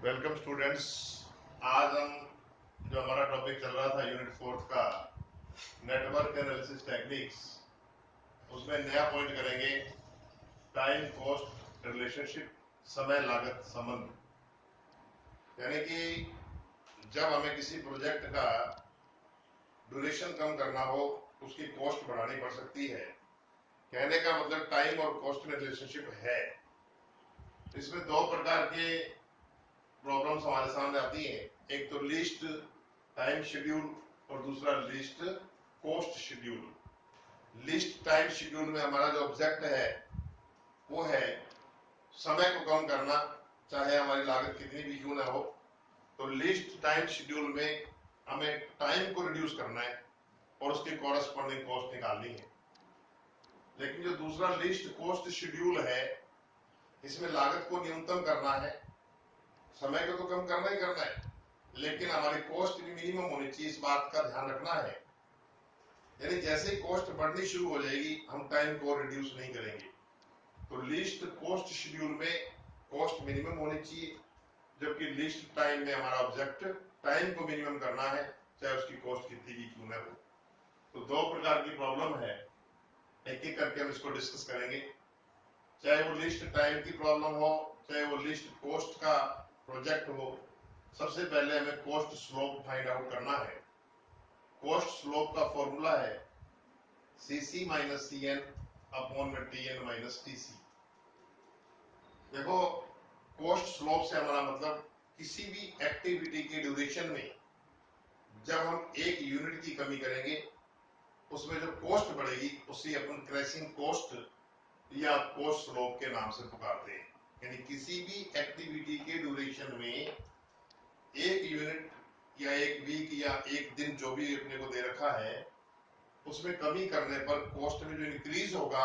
Welcome students. आज हम जो हमारा टॉपिक चल रहा था यूनिट 4 का नेटवर्क एनालिसिस टेक्निक्स, उसमें नया पॉइंट करेंगे टाइम कॉस्ट रिलेशनशिप, समय लागत संबंध। यानी कि जब हमें किसी प्रोजेक्ट का ड्यूरेशन कम करना हो, उसकी कॉस्ट बढ़ानी पड़ सकती है। कहने का मतलब टाइम और कॉस्ट में रिलेशनशिप है। इसमें दो प्रकार के प्रॉब्लम्स हमारे सामने आती हैं, एक तो लीस्ट टाइम शेड्यूल और दूसरा least cost schedule. Least time schedule में हमारा जो ऑब्जेक्ट है वो है समय को कम करना, चाहे हमारी लागत कितनी भी क्यों ना हो। तो लीस्ट टाइम शेड्यूल में हमें टाइम को रिड्यूस करना है और उसकी कॉरस्पॉन्डिंग कॉस्ट निकालनी है। लेकिन जो दूसरा लीस्ट कॉस्ट शेड्यूल है, इसमें लागत को न्यूनतम करना है, समय को तो कम करना ही करना है, लेकिन हमारी कॉस्ट भी मिनिमम होनी चाहिए, इस बात का ध्यान रखना है। यानी जैसे ही कॉस्ट बढ़नी शुरू हो जाएगी, हम टाइम को रिड्यूस नहीं करेंगे। तो लीस्ट कॉस्ट शेड्यूल में कॉस्ट मिनिमम होनी चाहिए, जबकि लीस्ट टाइम में हमारा ऑब्जेक्ट टाइम को मिनिमम करना है, चाहे उसकी कॉस्ट कितनी भी क्यों ना हो। तो दो प्रकार की प्रॉब्लम है, एक एक करके हम इसको डिस्कस करेंगे। चाहे वो लिस्ट टाइम की प्रॉब्लम हो, चाहे वो लिस्ट कॉस्ट का प्रोजेक्ट हो, सबसे पहले हमें कॉस्ट स्लोप फाइंड आउट करना है। कॉस्ट स्लोप का फॉर्मूला है CC minus C N upon में T N minus T C. देखो, कॉस्ट स्लोप से हमारा मतलब किसी भी एक्टिविटी के ड्यूरेशन में जब हम एक यूनिट की कमी करेंगे, उसमें जो कॉस्ट बढ़ेगी उसे अपन क्रैशिंग कॉस्ट या कॉस्ट स्लोप के नाम से पुकारते हैं। यानी किसी भी एक्टिविटी के ड्यूरेशन में एक यूनिट या एक वीक या एक दिन जो भी अपने को दे रखा है, उसमें कमी करने पर कॉस्ट में जो इंक्रीज होगा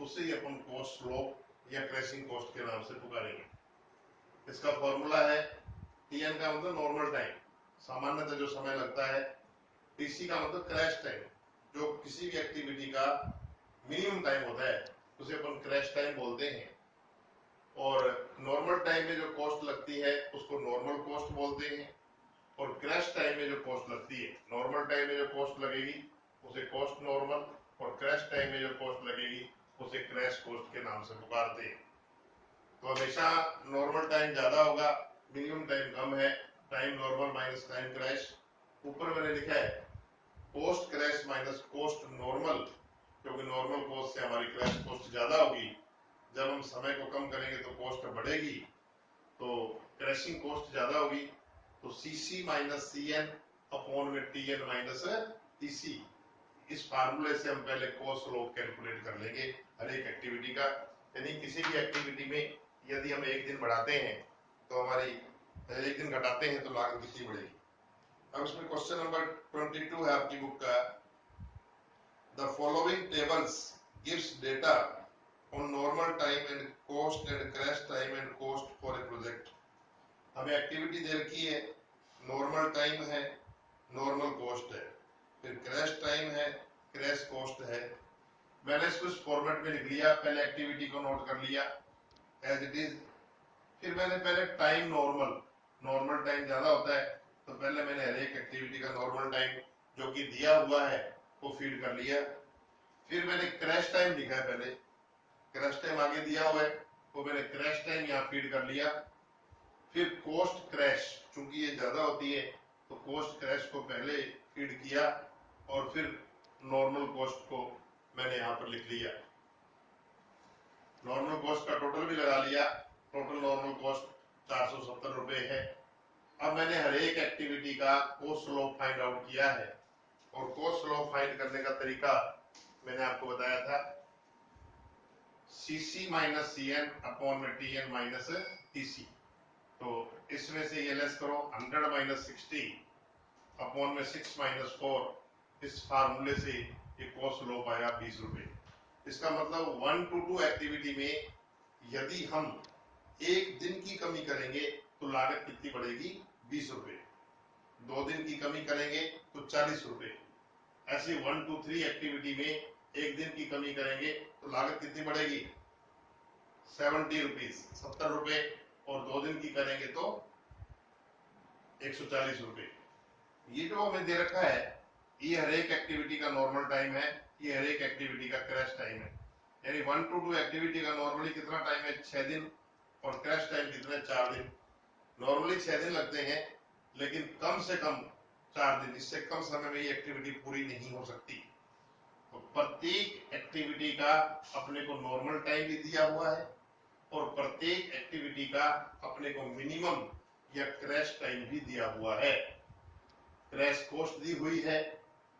उससे ही अपन कॉस्ट स्लोप या क्रैशिंग कॉस्ट के नाम से पुकारेंगे। इसका फॉर्मूला है टीएन का मतलब नॉर्मल टाइम, सामान्यतः जो समय लगता है। टीसी का मतलब क्रैश टाइम, जो किसी भी एक्टिविटी का मिनिमम टाइम होता है उसे अपन क्रैश टाइम बोलते हैं। और नॉर्मल टाइम में जो कॉस्ट लगती है उसको नॉर्मल कॉस्ट बोलते हैं, और क्रैश टाइम में जो कॉस्ट लगती है, नॉर्मल टाइम में जो कॉस्ट लगेगी उसे कॉस्ट नॉर्मल, और क्रैश टाइम में जो कॉस्ट लगेगी उसे क्रैश कॉस्ट के नाम से पुकारते हैं। तो हमेशा नॉर्मल टाइम ज्यादा होगा, मिनिमम टाइम कम है, time normal minus time crash. ऊपर मैंने लिखा है cost crash minus cost normal, क्योंकि नॉर्मल कॉस्ट से हमारी क्रैश कॉस्ट ज्यादा होगी। जब हम समय को कम करेंगे तो कॉस्ट बढ़ेगी, तो क्रैशिंग कॉस्ट ज्यादा होगी। तो CC minus C N upon में टी एन माइनस टीसी। इस फार्मूले से हम पहले कॉस्ट स्लोप कैलकुलेट कर लेंगे हर एक एक्टिविटी का। यानी किसी भी एक्टिविटी में यदि हम एक दिन बढ़ाते हैं तो हमारी एक दिन घटाते हैं तो लागत कितनी बढ़ेगी। अब इसमें क्वेश्चन नंबर 22 है आपकी बुक का। The following tables gives data on normal time and cost and crash time and cost for a project। हमें एक्टिविटी दे रखी है, नॉर्मल टाइम है, नॉर्मल कॉस्ट है, फिर क्रैश टाइम है, क्रैश कॉस्ट है। मैंने इसको इस फॉर्मेट में लिख लिया, पहले एक्टिविटी को नोट कर लिया एज इट इज। फिर मैंने पहले टाइम नॉर्मल टाइम ज्यादा होता है, तो पहले मैंने हर एक एक्टिविटी का नॉर्मल टाइम जो कि दिया हुआ है वो फीड कर लिया। फिर मैंने क्रैश टाइम लिखा है, पहले क्रैश टाइम आगे दिया हुआ है तो मैंने क्रैश टाइम यहाँ फीड कर लिया। फिर कॉस्ट क्रैश, चूंकि ये ज्यादा होती है तो कॉस्ट क्रैश को पहले फीड किया, और फिर नॉर्मल कॉस्ट को मैंने यहाँ पर लिख लिया। नॉर्मल कॉस्ट का टोटल भी लगा लिया, टोटल नॉर्मल कॉस्ट 470 रुपए है। अब मैंने हर एक एक्टिविटी का कॉस्ट स्लोप फाइंड आउट किया है, और कॉस्ट स्लोप फाइंड करने का तरीका मैंने आपको बताया था, CC minus C N upon में टी एन माइनस टीसी। तो इसमें से ये लेस करो, 100 माइनस 60 अपॉन में 6 माइनस 4। इस फार्मूले से ये कॉस्ट स्लोप आया 20 रुपए। इसका मतलब 1 to 2 एक्टिविटी में यदि हम एक दिन की कमी करेंगे तो लागत कितनी बढ़ेगी, 20 रुपए। 2 दिन की कमी करेंगे तो 40 रुपए। ऐसी 1 to 3 एक्टिविटी में एक दिन की कमी करेंगे तो लागत कितनी बढ़ेगी, 70 रुपीज, 70 रुपए। और 2 दिन की करेंगे तो 140 रुपए। ये जो हमें दे रखा है ये हर एक एक्टिविटी का नॉर्मल टाइम है, ये हर एक एक्टिविटी का क्रैश टाइम है। यानी 1 to 2 एक्टिविटी का नॉर्मली कितना टाइम है, 6 दिन, और क्रैश टाइम कितना है, 4 दिन। नॉर्मली 6 दिन लगते हैं, लेकिन कम से कम 4 दिन, इससे कम समय में ये एक्टिविटी पूरी नहीं हो सकती। तो प्रत्येक एक्टिविटी का अपने को नॉर्मल टाइम भी दिया हुआ है और प्रत्येक एक्टिविटी का अपने को मिनिमम या क्रैश टाइम भी दिया हुआ है। क्रैश कॉस्ट दी हुई है,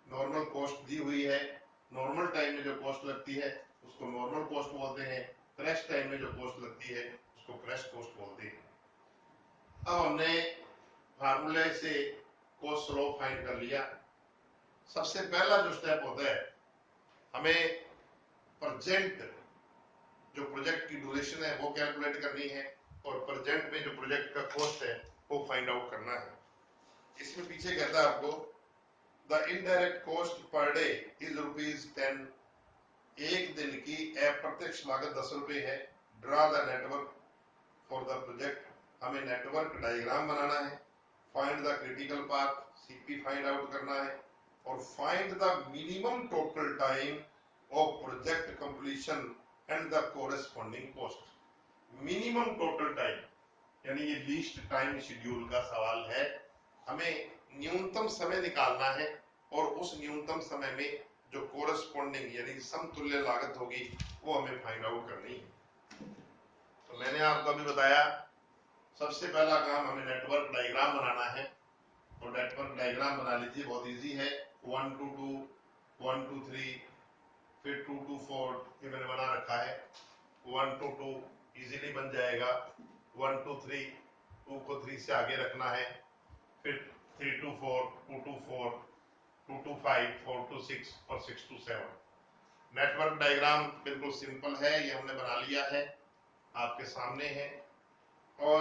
नॉर्मल कॉस्ट दी हुई है। नॉर्मल टाइम में जो कॉस्ट लगती है उसको नॉर्मल कॉस्ट बोलते हैं, क्रैश टाइम में जो कॉस्ट लगती है उसको क्रैश कॉस्ट बोलते हैं। अब हमने फार्मूले से कॉस्ट स्लोप फाइंड कर लिया। सबसे पहला जो स्टेप होता है, हमें प्रेजेंट जो प्रोजेक्ट की ड्यूरेशन है वो कैलकुलेट करनी है और प्रेजेंट में जो प्रोजेक्ट का कॉस्ट है वो फाइंड आउट करना है। इसमें पीछे कहता है आपको the indirect cost per day is ₹10। एक दिन की अप्रत्यक्ष लागत 10 रुपए है। Draw the network for the project, हमें नेटवर्क डायग्राम बनाना है। Find the critical path, CP find out करना है, और find the minimum total time of project completion and the corresponding cost. Minimum total time यानी ये लीस्ट टाइम शेड्यूल का सवाल है। हमें न्यूनतम समय निकालना है और उस न्यूनतम समय में जो कोरेस्पॉन्डिंग यानी समतुल्य लागत होगी वो हमें फाइंड आउट करनी है। तो मैंने आपको अभी बताया सबसे पहला काम हमें नेटवर्क डायग्राम बनाना है। तो नेटवर्क डायग्राम बना लीजिए, बहुत इजी है। 1 to 2, 1 to 3, फिर 2 to 4 ये मैंने बना रखा है। 1 to 2 इजीली बन जाएगा। 1 to 3, 2 को 3 से आगे रखना है, फिर 3 to 4, 2 to 4, 2 to 5, 4 to 6 और 6 to 7। नेटवर्क डायग्राम बिल्कुल सिंपल है, ये हमने बना लिया है, आपके सामने है। और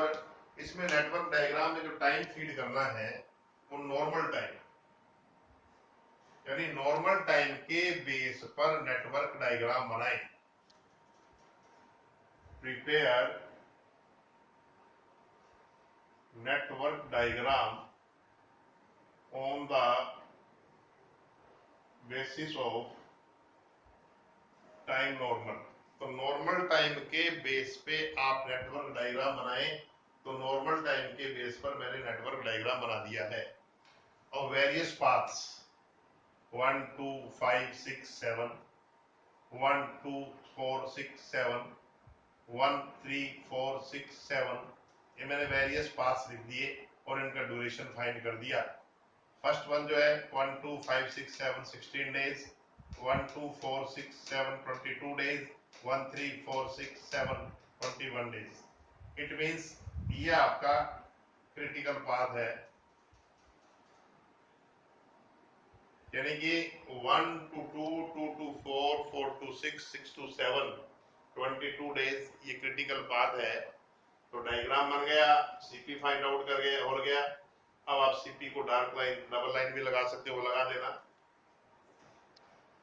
इसमें नेटवर्क डायग्राम में जो टाइम फीड करना है वो नॉर्मल टाइम, यानी नॉर्मल टाइम के बेस पर नेटवर्क डायग्राम बनाएं। Prepare network diagram on the basis of time normal. तो नॉर्मल टाइम के बेस पे आप नेटवर्क डायग्राम बनाएं। तो नॉर्मल टाइम के बेस पर मैंने नेटवर्क डायग्राम बना दिया है। और वेरियस पाथ्स 1 2 5 6 7, 1 2 4 6 7, 1 3 4 6 7, ये मैंने वेरियस पाथ्स लिख दिए और इनका ड्यूरेशन फाइंड कर दिया। फर्स्ट वन जो है 1 2 5 6 7 16 days, 1 2 4 6 7 22 days, 1 3 4 6 7 21 days. It means ये आपका क्रिटिकल पाथ है, यानी कि 1 to 2, 2 to 4, 4 to 6, 6 to 7, 22 days ये क्रिटिकल पाथ है। तो डायग्राम बन गया, सीपी फाइंड आउट कर गए, हो गया। अब आप सीपी को डार्क लाइन डबल लाइन भी लगा सकते हो, लगा देना।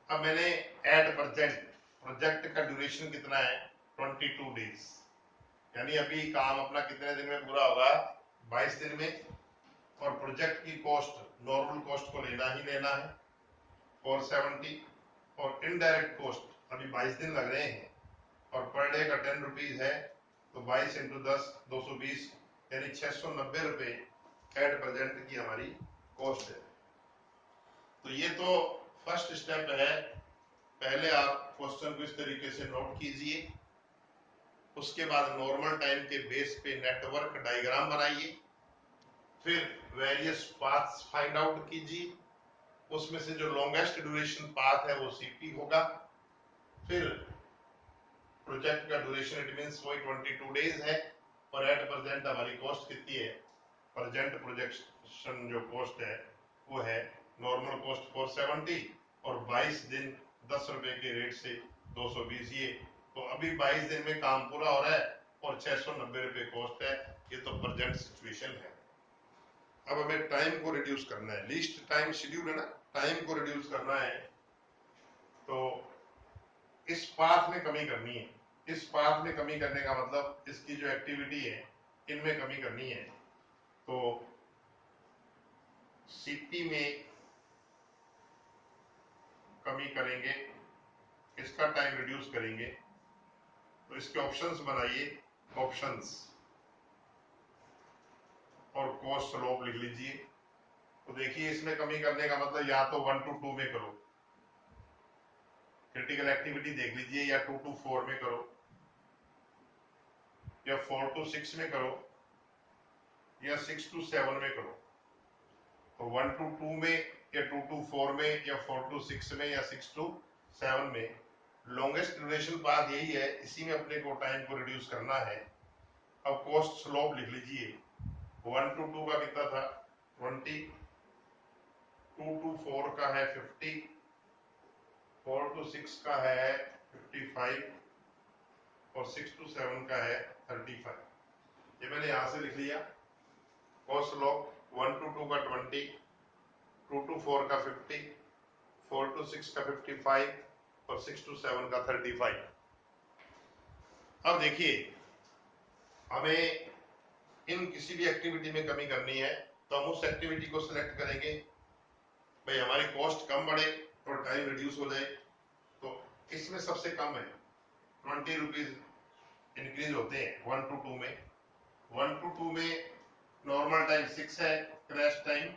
अब मैंने एट प्रोजेक्ट का ड्यूरेशन कितना है, 22 डेज, यानी अभी काम अपना कितने दिन में पूरा होगा, 22 दिन में। और प्रोजेक्ट की कॉस्ट नॉर्मल कॉस्ट को लेना ही लेना है 470, और इनडायरेक्ट कॉस्ट अभी 22 दिन लग रहे हैं और पर डे का 10 रुपीज है, तो 22 इंटू 10 220, यानी 690 रुपए एट प्रेजेंट की हमारी कॉस्ट है। तो ये तो फर्स्ट स्टेप है। पहले आप क्वेश्चन को इस तरीके से नोट कीजिए, उसके बाद नॉर्मल टाइम के बेस पे नेटवर्क डायग्राम बनाइए, फिर वेरियस पाथ्स फाइंड आउट कीजिए, उसमें से जो लॉन्गेस्ट ड्यूरेशन पाथ है वो सीपी होगा। फिर प्रोजेक्ट का ड्यूरेशन इट मींस वही 22 डेज है, और एट प्रेजेंट हमारी कॉस्ट कितनी है, प्रेजेंट प्रोजेक्शन जो कॉस्ट है वो है नॉर्मल कॉस्ट 470, और 22 दिन 10 रुपए के रेट से 220 ये। तो अभी 22 दिन में काम पूरा हो रहा है और 690 रुपए कॉस्ट है। ये तो प्रेजेंट सिचुएशन है। अब हमें टाइम को रिड्यूस करना है, लीस्ट टाइम शेड्यूल है ना, टाइम को रिड्यूस करना है। तो इस पाथ में कमी करनी है। इस पाथ में कमी करने का मतलब इसकी जो एक्टिविटी है इनमें कमी करनी है। तो सीपी में कमी करेंगे, इसका टाइम रिड्यूस करेंगे। तो इसके ऑप्शंस बनाइए, ऑप्शंस, और कॉस्ट स्लोप लिख लीजिए। तो देखिए इसमें कमी करने का मतलब या तो 1 to 2 में करो, क्रिटिकल एक्टिविटी देख लीजिए, या 2 to 4 में करो, या 4 to 6 में करो, या 6 to 7 में करो। तो 1 to 2 में, या 2 to 4 में, या 4 to 6 में, या 6 to 7 में। लॉन्गेस्ट ड्यूरेशन पाथ यही है, इसी में अपने को टाइम को रिड्यूस करना है। अब कॉस्ट स्लोप लिख लीजिए। 1 to 2 का कितना था 20, 2 to 4 का है 50, 4 to 6 का है 55 और 6 to 7 का है 35। ये मैंने यहां से लिख लिया। कॉस्ट स्लोप 1 to 2 का 20, 2 to 4 का 50, 4 to 6 का 55 और 6 to 7 का 35। अब देखिए हमें इन किसी भी एक्टिविटी में कमी करनी है, तो हम उस एक्टिविटी को सिलेक्ट करेंगे। भाई हमारी कॉस्ट कम बढ़े और टाइम रिड्यूस हो जाए। तो इसमें सबसे कम है 20 रुपीज इंक्रीज होते हैं 1 to 2 में। 1 to 2 में नॉर्मल टाइम 6 है, क्रैश टाइम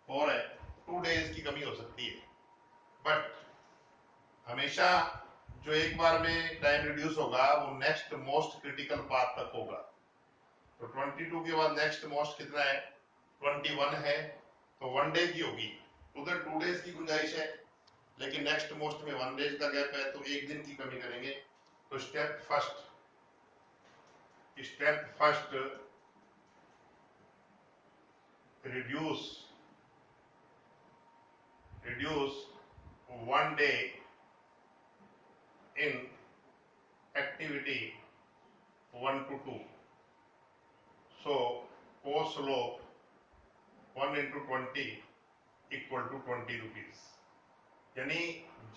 4 है, 2 डेज की कमी हो सकती है। बट हमेशा जो एक बार में टाइम रिड्यूस होगा वो नेक्स्ट मोस्ट क्रिटिकल पाथ तक होगा। तो 22 के बाद नेक्स्ट मोस्ट कितना है 21 है, तो 1 डे की होगी। उधर 2 डेज की गुंजाइश है, लेकिन नेक्स्ट मोस्ट में 1 डेज का गैप है, तो 1 दिन की कमी करेंगे। तो step first reduce 1 day in activity 1 to 2. So cost slope 1 into 20 equal to 20 rupees। यानी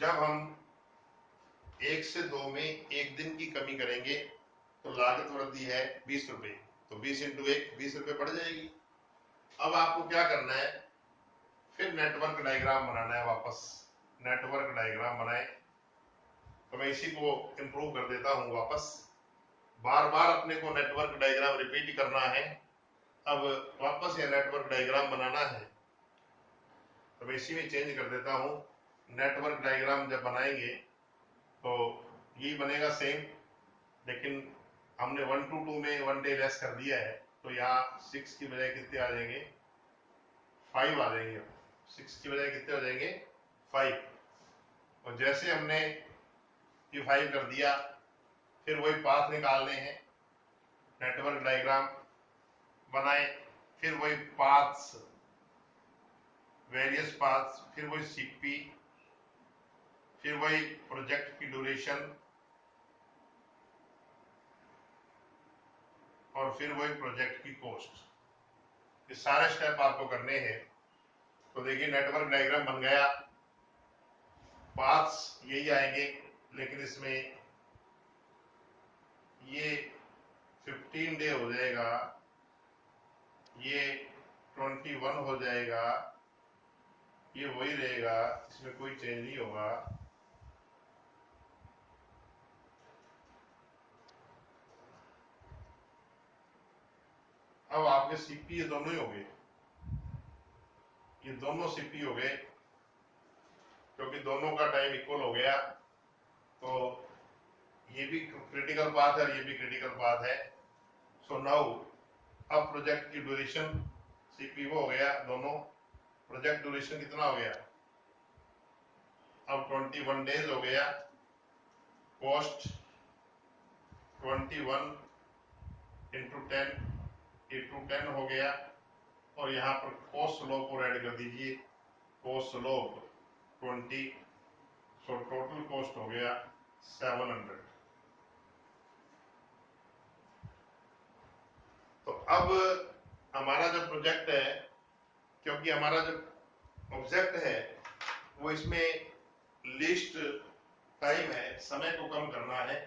जब हम 1 से 2 में 1 दिन की कमी करेंगे तो लागत वृद्धि है 20 रुपए। तो 20 इंटू 1 20 रुपए पड़ जाएगी। अब आपको क्या करना है, फिर नेटवर्क डायग्राम बनाना है। वापस नेटवर्क डायग्राम बनाए। तो मैं इसी को इंप्रूव कर देता हूं वापस। बार बार अपने को नेटवर्क डायग्राम रिपीट करना है। अब वापस ये नेटवर्क डायग्राम बनाना है, तो मैं इसी में चेंज कर देता हूं। नेटवर्क डायग्राम जब बनाएंगे तो ये बनेगा सेम, लेकिन हमने 1 to 2 में 1 डे लेस कर दिया है। तो यहाँ 6 की बजाय कितने आ जाएंगे 5 आ जाएंगे। 6 की बजाय कितने हो जाएंगे 5। और जैसे हमने ये 5 कर दिया, फिर वही पाथ निकालने हैं। नेटवर्क डायग्राम बनाए, फिर वही पाथ्स, वेरियस पाथ्स, फिर वही सीपी, फिर वही प्रोजेक्ट की ड्यूरेशन, और फिर वही प्रोजेक्ट की कॉस्ट। ये सारे स्टेप आपको करने हैं। तो देखिए नेटवर्क डायग्राम बन गया। पाथ्स यही आएंगे, लेकिन इसमें ये 15 डे हो जाएगा, ये 21 हो जाएगा, ये वही रहेगा, इसमें कोई चेंज नहीं होगा। अब आपके सीपी ये दोनों ही हो गए, ये दोनों सीपी हो गए, क्योंकि दोनों का टाइम इक्वल हो गया। तो ये भी क्रिटिकल पाथ है और ये भी क्रिटिकल पाथ है। सो नाउ अब प्रोजेक्ट की ड्यूरेशन सीपी वो हो गया दोनों। प्रोजेक्ट ड्यूरेशन कितना हो गया अब 21 डेज हो गया। कॉस्ट 21 इंटू 10 इंटू 10 हो गया। और यहाँ पर कॉस्ट स्लोप को ऐड कर दीजिए, cost slope 20। So total cost हो गया 700। तो अब हमारा जो प्रोजेक्ट है, क्योंकि हमारा जो ऑब्जेक्ट है वो इसमें लिस्ट टाइम है, समय को कम करना है,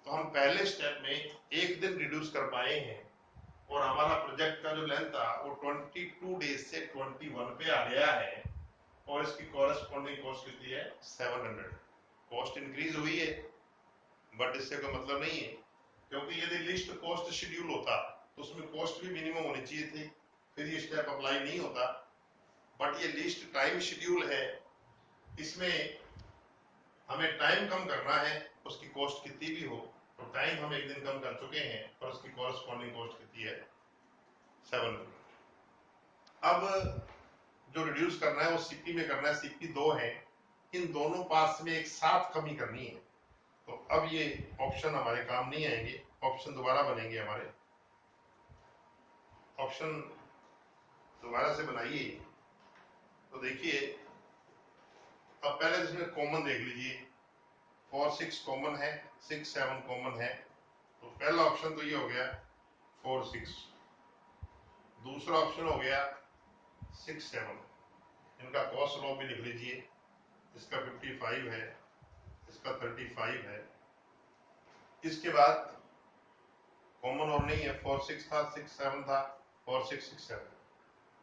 तो हम पहले स्टेप में 1 दिन रिड्यूस कर पाए हैं और हमारा प्रोजेक्ट का जो लेंथ था वो 22 डेज से 21 पे आ गया है और इसकी कॉरेस्पॉन्डिंग कॉस्ट कितनी है 700। कॉस्ट इंक्रीज हुई है बट इससे कोई मतलब नहीं है, क्योंकि यदि लिस्ट कॉस्ट शेड्यूल होता तो उसमें कॉस्ट भी मिनिमम होनी चाहिए थी, फिर ये स्टेप अप्लाई नहीं होता। बट ये लिस्ट टाइम शेड्यूल है, इसमें हमें टाइम कम करना है, उसकी कॉस्ट कितनी भी हो, तो टाइम हम एक दिन कम कर चुके हैं और उसकी कॉरेस्पॉन्डिंग कॉस्ट कितनी है 700। अब जो रिड्यूस करना है वो सीपी में करना है, सीपी 2 है, इन दोनों पार्ट्स में एक साथ कमी करनी है। तो अब ये ऑप्शन हमारे काम नहीं आएंगे, ऑप्शन दोबारा बनेंगे हमारे। ऑप्शन दोबारा से बनाइए तो देखिए, अब पहले इसमें कॉमन देख लीजिए, 4 6 कॉमन है, 6 7 कॉमन है, तो पहला ऑप्शन तो ये हो गया 4 6, दूसरा ऑप्शन हो गया 6 7, इनका कॉस्ट लॉ भी लिख लीजिए, इसका 55 है, इसका 35 है। इसके बाद कॉमन और नहीं है, 4 6 था, 6 7 था, 4 6 6 7।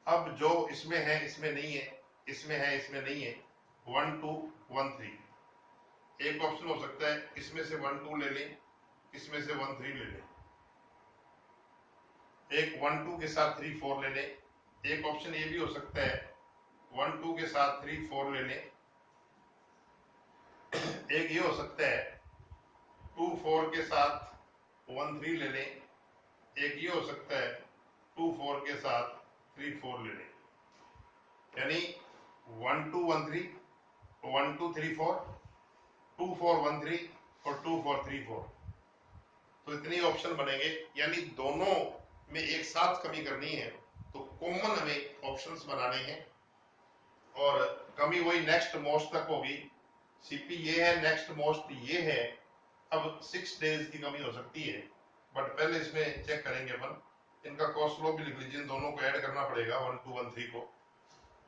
अब जो इसमें है इसमें नहीं है, इसमें है इसमें नहीं है, 1 2 1 3। एक ऑप्शन हो सकता है इसमें से 1 2 ले लें, इसमें से 1 3 ले लें, एक 1 2 के साथ 3 4 ले लें, एक ऑप्शन ये भी हो सकता है 1 2 के साथ 3 4 ले लें, एक ये हो सकता है 2 4 के साथ 1 3 ले लें, एक ये हो सकता है 2 4 के साथ 3 4 ले लें, यानी 1 2 1 3, 1 2 3 4, 2 4 1 3 और 2 4 3 4। तो इतने ऑप्शन बनेंगे, यानी दोनों में एक साथ कमी करनी है, तो कॉमन हमें ऑप्शंस बनाने हैं और कमी वही नेक्स्ट मोस्ट तक होगी। सीपी ये है, नेक्स्ट मोस्ट ये है। अब 6 डेज की कमी हो सकती है, बट पहले इसमें चेक करेंगे अपन। इनका कॉस्ट फ्लो भी लिख लीजिए, दोनों को ऐड करना पड़ेगा 1 2 1 3 को,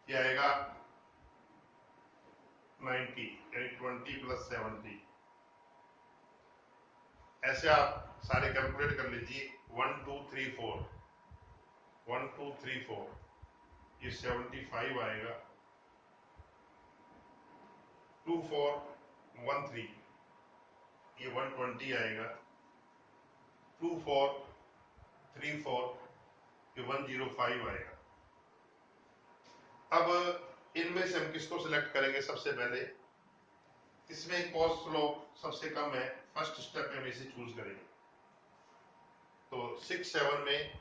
ये आएगा 90, यानी 20 + 70। ऐसे आप सारे कैलकुलेट कर लीजिए, 1 2 3 4, 1 2 3 4, ये 75 आएगा, 2 4 1 3, ये 120 आएगा, 2 4 3 4, ये 105 आएगा। अब इनमें से हम किसको सिलेक्ट करेंगे? सबसे पहले इसमें कॉस्ट फ्लो सबसे कम है, फर्स्ट स्टेप में इसे चूज करेंगे। तो 6 7 में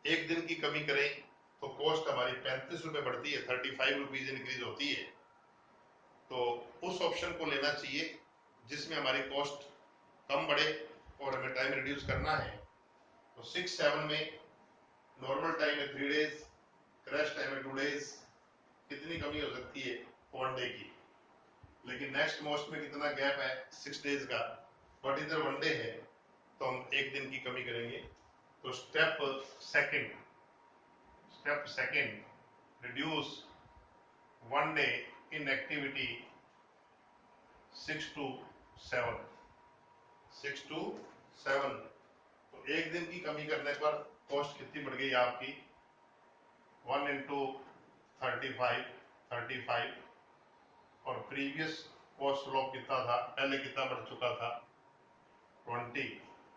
एक दिन की कमी करें तो कॉस्ट हमारी 35 रुपए बढ़ती है, 35 रुपीज इंक्रीज होती है। तो उस ऑप्शन को लेना चाहिए जिसमें हमारी कॉस्ट कम बढ़े और हमें टाइम रिड्यूस करना है। तो 6 7 में नॉर्मल टाइम है 3 डेज, क्रैश टाइम है 2 डेज, कितनी कमी हो सकती है 1 डे की। लेकिन नेक्स्ट मोस्ट में कितना गैप है 6 डेज का, बट इधर 1 डे है, तो हम एक दिन की कमी करेंगे। तो step second, reduce 1 day in activity 6 to 7, 6 to 7। तो एक दिन की कमी करने पर कॉस्ट कितनी बढ़ गई आपकी 1 into 35, 35, और प्रीवियस कॉस्ट लॉ कितना था, पहले कितना बढ़ चुका था 20,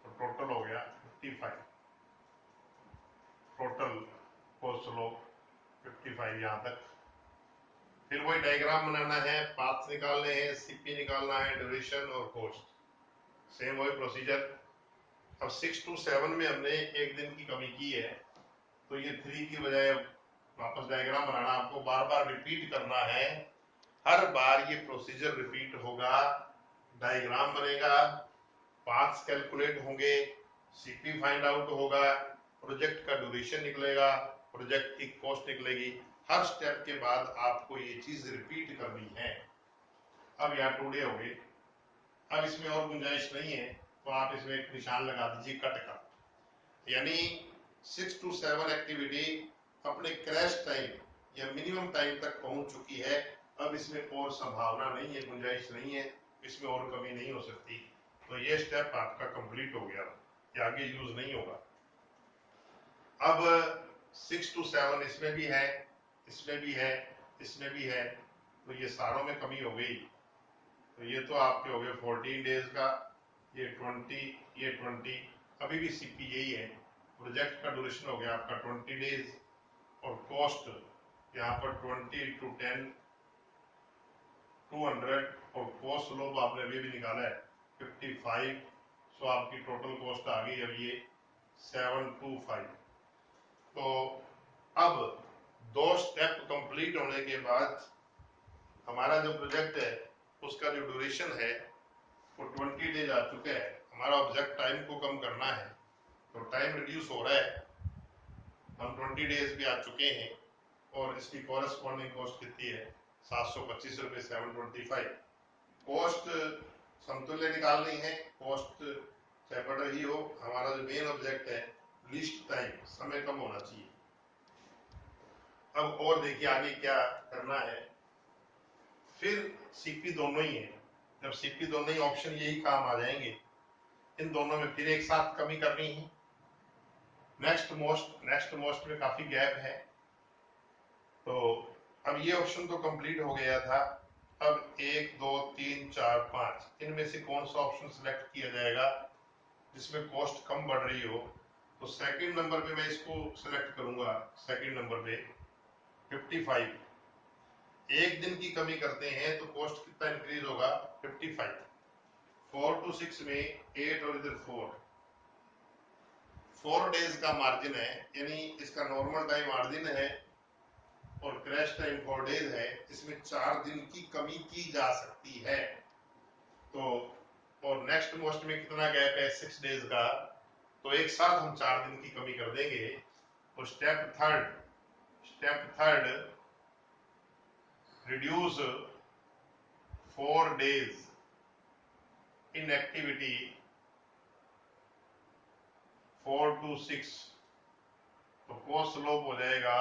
तो टोटल हो गया 55, टोटल कॉस्ट लॉ 55 यहां तक। फिर वही डायग्राम बनाना है, पाथ्स निकालने हैं, सीपी निकालना है, ड्यूरेशन और कॉस्ट, सेम वही प्रोसीजर। अब 6 to 7 में हमने एक दिन की कमी की है, तो ये 3 की बजाय वापस डायग्राम बनाना, आपको बार बार रिपीट करना है, हर बार ये प्रोसीजर रिपीट होगा, डायग्राम बनेगा, पाथ्स कैलकुलेट होंगे, सीपी फाइंड आउट होगा, प्रोजेक्ट का ड्यूरेशन निकलेगा, प्रोजेक्ट की कॉस्ट निकलेगी। हर स्टेप के बाद आपको ये चीज रिपीट करनी है। अब यहाँ 2 डे हो गए, अब इसमें और गुंजाइश नहीं है, तो आप इसमें एक निशान लगा दीजिए कट का, यानी 6 to 7 एक्टिविटी अपने क्रैश टाइम या मिनिमम टाइम तक पहुंच चुकी है। अब इसमें और संभावना नहीं है, गुंजाइश नहीं है, इसमें और कमी नहीं हो सकती। तो ये स्टेप आपका कंप्लीट हो गया, ये आगे यूज नहीं होगा। अब 6 to 7 इसमें भी है, इसमें भी है, इसमें भी है, तो ये सारों में कमी हो गई। तो ये तो आपके हो गए 14 डेज का, ये 20, ये 20, अभी भी सीपी यही है। प्रोजेक्ट का ड्यूरेशन हो गया आपका 20 डेज और कॉस्ट यहाँ पर 20 to 10 200 और कॉस्ट स्लोप आपने अभी भी निकाला है 55, सो आपकी टोटल कॉस्ट आ गई अब ये 725। तो अब 2 स्टेप कंप्लीट होने के बाद हमारा जो प्रोजेक्ट है उसका जो ड्यूरेशन है वो 20 डेज आ चुका है। हमारा ऑब्जेक्ट टाइम को कम करना है, तो टाइम रिड्यूस हो रहा है, हम 20 डेज भी आ चुके हैं और इसकी कॉरेस्पॉन्डिंग कॉस्ट कितनी है 725 रुपये 725। कॉस्ट समतुल्य निकालनी है, कॉस्ट चाहे बढ़ रही हो, हमारा जो मेन ऑब्जेक्ट है लीस्ट टाइम, समय कम होना चाहिए। अब और देखिए आगे क्या करना है, फिर सीपी दोनों ही है, जब सीपी दोनों ही ऑप्शन यही काम आ जाएंगे, इन दोनों में फिर एक साथ कमी करनी है। नेक्स्ट मोस्ट में काफी गैप है, तो अब ये ऑप्शन तो कंप्लीट हो गया था। अब 1 2 3 4 5 इनमें से कौन सा ऑप्शन सिलेक्ट किया जाएगा जिसमें कॉस्ट कम बढ़ रही हो, तो सेकंड नंबर पे मैं इसको सिलेक्ट करूंगा। सेकंड नंबर पे 55, एक दिन की कमी करते हैं तो कॉस्ट कितना इंक्रीज होगा 55। 4 to 6 में 8 और इधर 4 डेज का मार्जिन है, यानी इसका नॉर्मल टाइम 8 दिन है और क्रैश टाइम 4 डेज है, इसमें 4 दिन की कमी की जा सकती है। तो और नेक्स्ट मोस्ट में कितना गैप है 6 डेज का, तो एक साथ हम 4 दिन की कमी कर देंगे। तो step third reduce 4 days in activity 4 to 6, तो कॉस्ट स्लोप हो जाएगा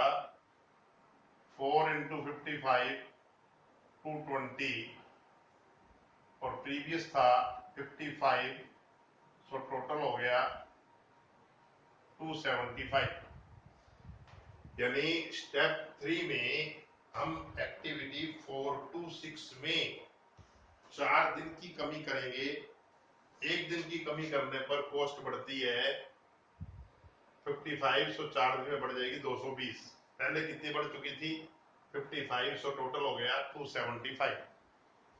4 into 55 220 और प्रीवियस था 55, सो टोटल हो गया 275। यानी स्टेप 3 में हम एक्टिविटी 4 to 6 में 4 दिन की कमी करेंगे। एक दिन की कमी करने पर कॉस्ट बढ़ती है 55, सो 4 दिन में बढ़ जाएगी 220। पहले कितनी बढ़ चुकी थी 55, सो टोटल हो गया 275।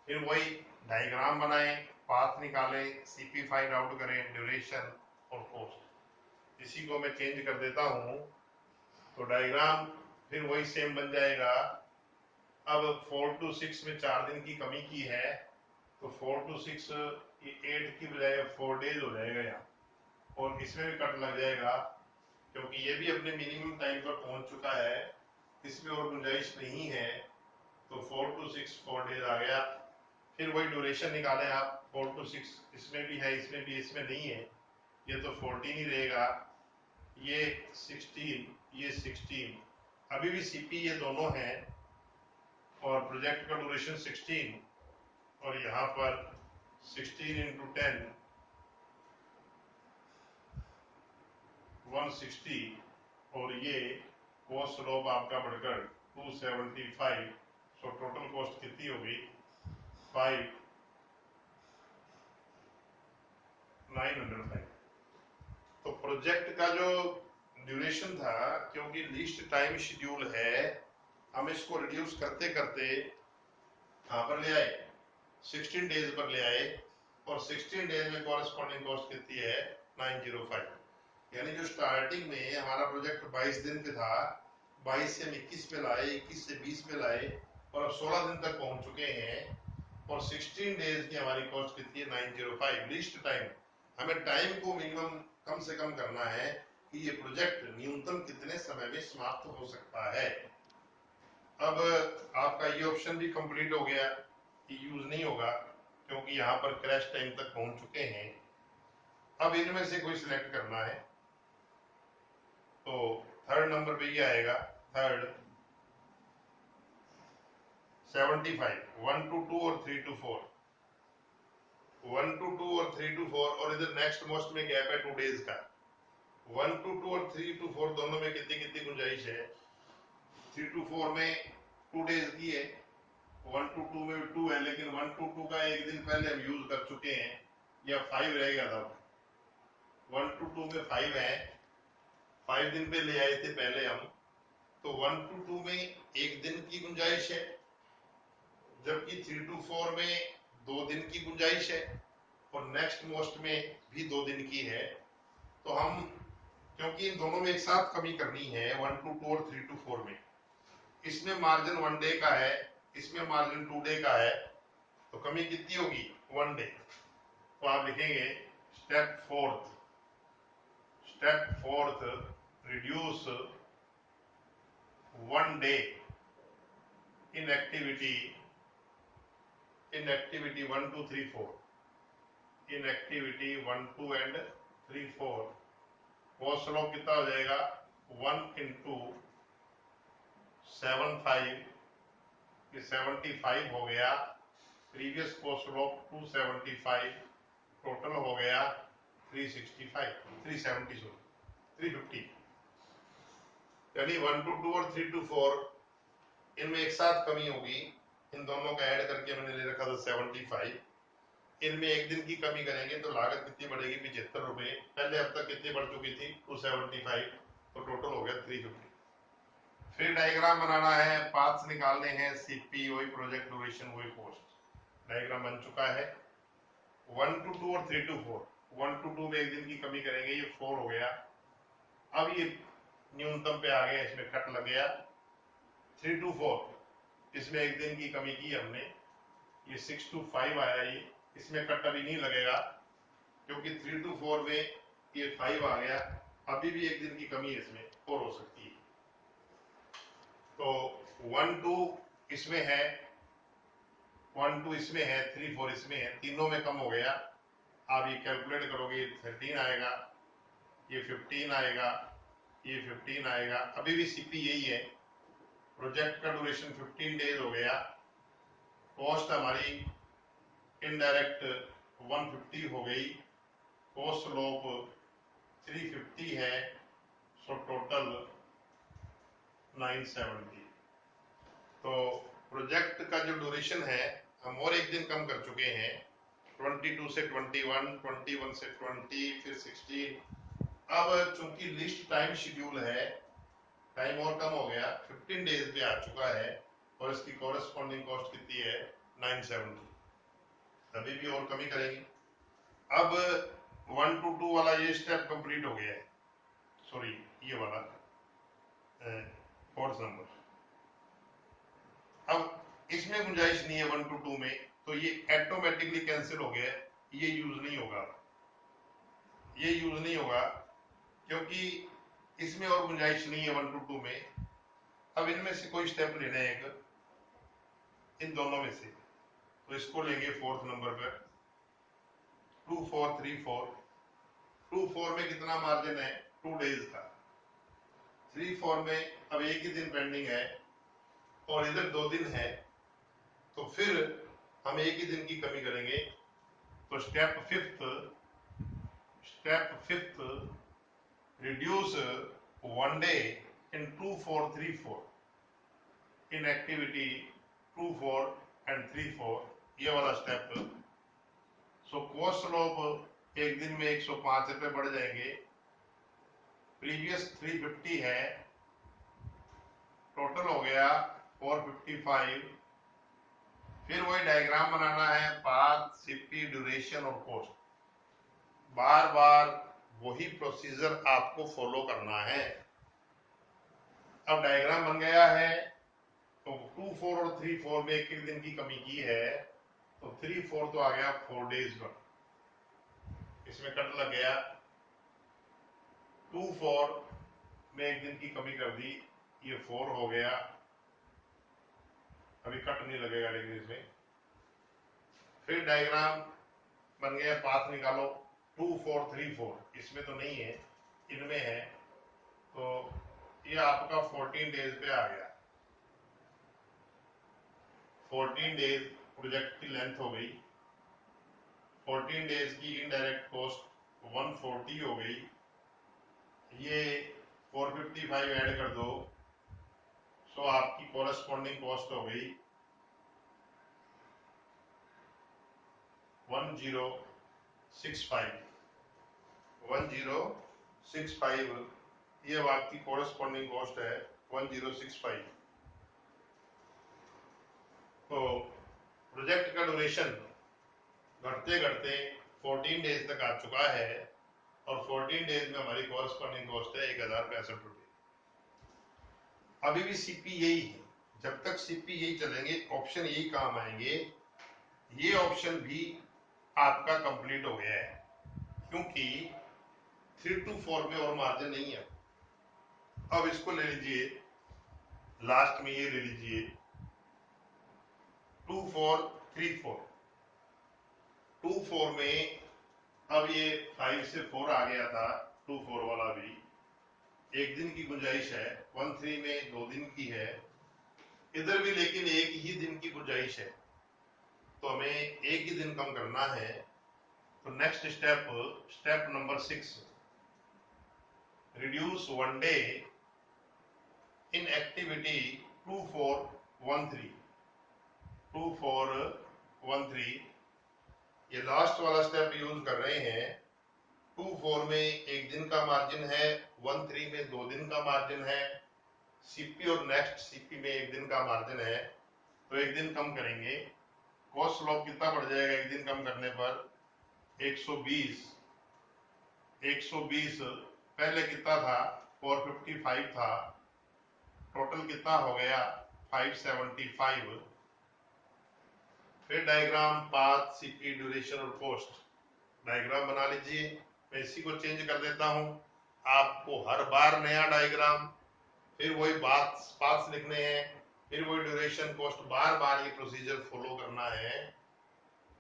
फिर वही डायग्राम बनाएं, पाथ निकालें, सीपी फाइंड आउट करें, ड्यूरेशन और कॉस्ट। इसी को मैं चेंज कर देता हूं, तो डायग्राम फिर वही सेम बन जाएगा। अब 4 to 6 में 4 दिन की कमी की है, तो 4 to 6 8 की बजाय 4 डेज हो जाएगा यहाँ, और इसमें भी कट लग जाएगा क्योंकि ये भी अपने मिनिमम टाइम पर पहुंच चुका है, इसमें और गुंजाइश नहीं है। तो 4 to 6 4 डेज आ गया। फिर वही ड्यूरेशन निकालें आप, 4 to 6 इसमें भी है, इसमें भी, इसमें नहीं है, ये तो 14 ही रहेगा, ये 16, ये 16, अभी भी सीपी ये दोनों हैं और प्रोजेक्ट का ड्यूरेशन 16 और यहाँ पर 16 into 10 160 और ये कॉस्ट स्लोप आपका बढ़कर 275, सो टोटल कॉस्ट कितनी होगी 5905। तो प्रोजेक्ट का जो ड्यूरेशन था, क्योंकि लीस्ट टाइम शेड्यूल है, हम इसको रिड्यूस करते करते कहां पर ले आए 16 डेज पर ले आए, और 16 डेज में कॉरेस्पॉन्डिंग कॉस्ट कितनी है 905। यानी जो स्टार्टिंग में हमारा प्रोजेक्ट 22 दिन पे था, 22 से हम 21 पे लाए, 21 से 20 पे लाए और अब 16 दिन तक पहुंच चुके हैं, और 16 डेज की हमारी कॉस्ट कितनी है 905 लीस्ट टाइम। हमें टाइम को मिनिमम कम से कम करना है कि ये प्रोजेक्ट न्यूनतम कितने समय में समाप्त हो सकता है। अब आपका ये ऑप्शन भी कंप्लीट हो गया, ये यूज नहीं होगा क्योंकि यहाँ पर क्रैश टाइम तक पहुंच चुके हैं। अब इनमें से कोई सिलेक्ट करना है, तो थर्ड नंबर पे ये आएगा, थर्ड 75, 1 to 2 और 3 to 4, 1 to 2 और 3 to 4, और इधर नेक्स्ट मोस्ट में गैप है 2 डेज का, 1 to 2 और 3 to 4 दोनों में कितनी कितनी गुंजाइश है? 3 to 4 में 2 डेज की है, 1 to 2 में 2 है, लेकिन 1 to 2 का एक दिन पहले हम यूज कर चुके हैं, या 5 रह गया था। 1 to 2 में 5 है, 5 दिन पे ले आए थे पहले हम, तो 1 to 2 में एक दिन की गुंजाइश है, जबकि 3 to 4 में 2 दिन की गुंजाइश है, और नेक्स्ट मोस्ट में भी 2 दिन की है। तो हम, क्योंकि इन दोनों में एक साथ कमी करनी है 1 to 2 और 3 to 4 में, इसमें मार्जिन 1 डे का है, इसमें मार्जिन 2 डे का है, तो कमी कितनी होगी? 1 डे। तो आप लिखेंगे step fourth reduce 1 day in activity 1 2 3 4, in activity 1 2 and 3 4। Cost slope कितना हो जाएगा? 1 into 7 5, ये 75 हो गया, प्रीवियस कोस्ट स्लोप 275, टोटल हो गया 350, यानी 1 to 2 और 3 to 4 इनमें एक साथ कमी होगी। इन दोनों का ऐड करके मैंने ले रखा था 75, इनमें एक दिन की कमी करेंगे तो लागत कितनी बढ़ेगी? 75 रुपए। पहले अब तक कितनी बढ़ चुकी थी? 275, तो टोटल हो गया 350। फिर डायग्राम बनाना है, पाथ्स निकालने हैं, सीपी वही, प्रोजेक्ट ड्यूरेशन वही, कॉस्ट। डायग्राम बन चुका है। 1 to 2 और 3 to 4, 1 to 2 में एक दिन की कमी करेंगे, ये 4 हो गया। अब ये न्यूनतम पे आ गया, इसमें कट लग गया। 3 to 4 इसमें एक दिन की कमी की हमने, ये 6 to 5 आया, ये इसमें कट अभी नहीं लगेगा, क्योंकि 3 to 4 में ये 5 आ गया, अभी भी एक दिन की कमी इसमें और हो सकती है। तो 1 2 इसमें है, 1 2 इसमें है, 3 4 इसमें है, तीनों में कम हो गया। आप ये कैलकुलेट करोगे, 13 आएगा, ये 15 आएगा, ये 15 आएगा। अभी भी सीपी यही है, प्रोजेक्ट का ड्यूरेशन 15 डेज हो गया। कॉस्ट हमारी इनडायरेक्ट 150 हो गई, कोस्ट स्लोप 350 है, सो टोटल 970। तो प्रोजेक्ट का जो ड्यूरेशन है हम और एक दिन कम कर चुके हैं, 22 से 21, 21 से 20, फिर 16। अब चूंकि लिस्ट टाइम शेड्यूल है, टाइम और कम हो गया, 15 डेज पे आ चुका है, और इसकी कॉरेस्पॉन्डिंग कॉस्ट कितनी है? 970। अभी भी और कमी करेंगे। अब 1 to 2 वाला ये स्टेप कंप्लीट हो गया है, सॉरी ये वाला 4th नंबर। अब इसमें गुंजाइश नहीं है 1 to 2 में, तो ये ऑटोमेटिकली कैंसिल हो गया, ये यूज नहीं होगा, ये यूज नहीं होगा, क्योंकि इसमें और गुंजाइश नहीं है 1 to 2 में। अब इनमें से कोई स्टेप लेना है एक, इन दोनों में से, तो इसको लेंगे 4th नंबर पर, 2 4 3 4। 2 4 में कितना मार्जिन है? 2 डेज का। 3 4 में अब एक ही दिन पेंडिंग है, और इधर 2 दिन है, तो फिर हम एक ही दिन की कमी करेंगे। तो step fifth reduce 1 day in 2 4 3 4, in activity 2 4 and 3 4, ये वाला स्टेप। सो कोस्ट स्लोप एक दिन में 105 रुपए बढ़ जाएंगे, प्रीवियस 350 है, टोटल हो गया 455। फिर वही डायग्राम बनाना है, पाथ, सीपी, ड्यूरेशन और कॉस्ट। बार बार वही प्रोसीजर आपको फॉलो करना है। अब डायग्राम बन गया है, तो 2 4 और 3 4 में एक एक दिन की कमी की है, तो 3 4 तो आ गया 4 डेज का, इसमें कट लग गया। 2 4 में एक दिन की कमी कर दी, ये 4 हो गया, अभी कट नहीं लगेगा लेकिन इसमें। फिर डायग्राम बन गया, पाथ निकालो, 2 4 3 4, इसमें तो नहीं है, इनमें है, तो ये आपका 14 डेज पे आ गया। 14 डेज प्रोजेक्ट की लेंथ हो गई, 14 डेज की इनडायरेक्ट कॉस्ट 140 हो गई, ये 455 ऐड कर दो, सो आपकी कोरस्पॉन्डिंग कॉस्ट हो गई 1065। ये अब आपकी कोरस्पॉन्डिंग कॉस्ट है 1065। तो प्रोजेक्ट का ड्यूरेशन घटते घटते 14 डेज तक आ चुका है और 14 डेज में हमारी कोरस्पॉन्डिंग कॉस्ट है 1065 रुपये। अभी भी सीपी यही है, जब तक सीपी यही चलेंगे ऑप्शन यही काम आएंगे। ये ऑप्शन भी आपका कंप्लीट हो गया है क्योंकि 3 to 4 में और मार्जिन नहीं है। अब इसको ले लीजिए, लास्ट में ये ले लीजिए 2434। 24 में अब ये 5 से 4 आ गया था, 24 वाला भी एक दिन की गुंजाइश है, 13 में 2 दिन की है, इधर भी लेकिन एक ही दिन की गुंजाइश है, तो हमें एक ही दिन कम करना है। तो next step number 6, reduce 1 day in activity 2413। 2413 ये लास्ट वाला स्टेप यूज कर रहे हैं। 24 में एक दिन का मार्जिन है, 13 में 2 दिन का मार्जिन है, सीपी और नेक्स्ट सीपी में एक दिन का मार्जिन है, तो एक दिन कम करेंगे। कॉस्ट स्लोप कितना बढ़ जाएगा एक दिन कम करने पर? 120। 120 पहले कितना था? 455 था, टोटल कितना हो गया? 575। फिर डायग्राम, पाथ, सीपी, ड्यूरेशन और कॉस्ट डायग्राम बना लीजिए। मैं इसी को चेंज कर देता हूं, आपको हर बार नया डायग्राम, फिर वही बात पाथ्स लिखने हैं, फिर वही ड्यूरेशन, कॉस्ट, बार बार ये प्रोसीजर फॉलो करना है।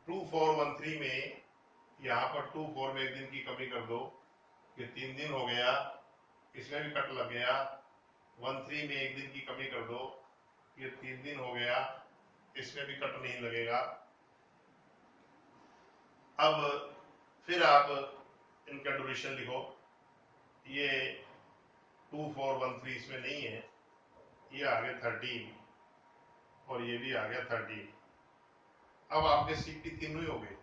2413 में यहाँ पर 24 में एक दिन की कमी कर दो, ये 3 दिन हो गया, इसमें भी कट लग गया। 13 में एक दिन की कमी कर दो, ये 3 दिन हो गया, इसमें भी कट नहीं लगेगा। अब फिर आप इनका ड्यूरेशन लिखो, ये 2413 इसमें नहीं है, ये आ गया 13 और ये भी आ गया 13। अब आपके सीपी तीनों ही हो गए,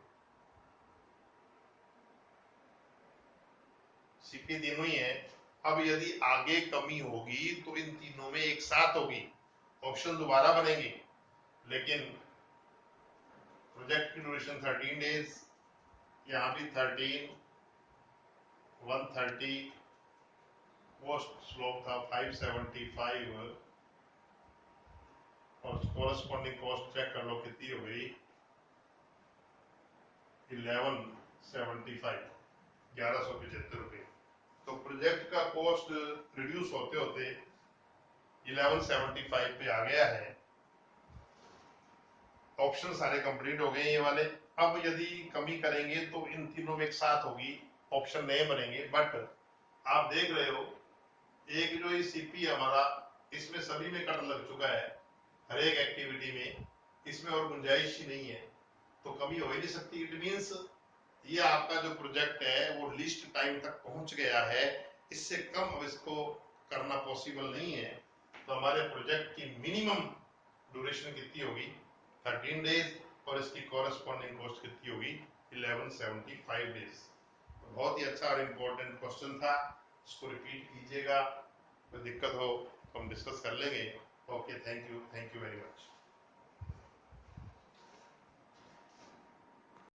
सीपी तीनों ही है। अब यदि आगे कमी होगी तो इन तीनों में एक साथ होगी, ऑप्शन दोबारा बनेंगे, लेकिन प्रोजेक्ट की ड्यूरेशन 13 डेज, यहाँ भी 13, 130, कॉस्ट स्लोप था 575 और कोरस्पॉन्डिंग कॉस्ट चेक कर लो कितनी हो गई, 1175, 1175 रुपए। तो प्रोजेक्ट का कॉस्ट रिड्यूस होते होते 1175 पे आ गया है। ऑप्शन सारे कंप्लीट हो गए ये वाले। अब यदि कमी करेंगे तो इन तीनों में एक साथ होगी, ऑप्शन नए बनेंगे। बट आप देख रहे हो एक जो ये सीपी हमारा, इसमें सभी में कट लग चुका है, हर एक एक्टिविटी में, इसमें और गुंजाइश ही नहीं है, तो कमी हो ही नहीं सकती। इट मीन्स ये आपका जो प्रोजेक्ट है वो लिस्ट टाइम तक पहुंच गया है, इससे कम अब इसको करना पॉसिबल नहीं है। तो हमारे प्रोजेक्ट की मिनिमम ड्यूरेशन कितनी होगी? 13 डेज, और इसकी कॉरेस्पॉन्डिंग कॉस्ट कितनी होगी? 1175 डेज। तो बहुत ही अच्छा और इम्पोर्टेंट क्वेश्चन था, इसको रिपीट कीजिएगा, कोई दिक्कत हो तो हम डिस्कस कर लेंगे। Okay, thank you very much.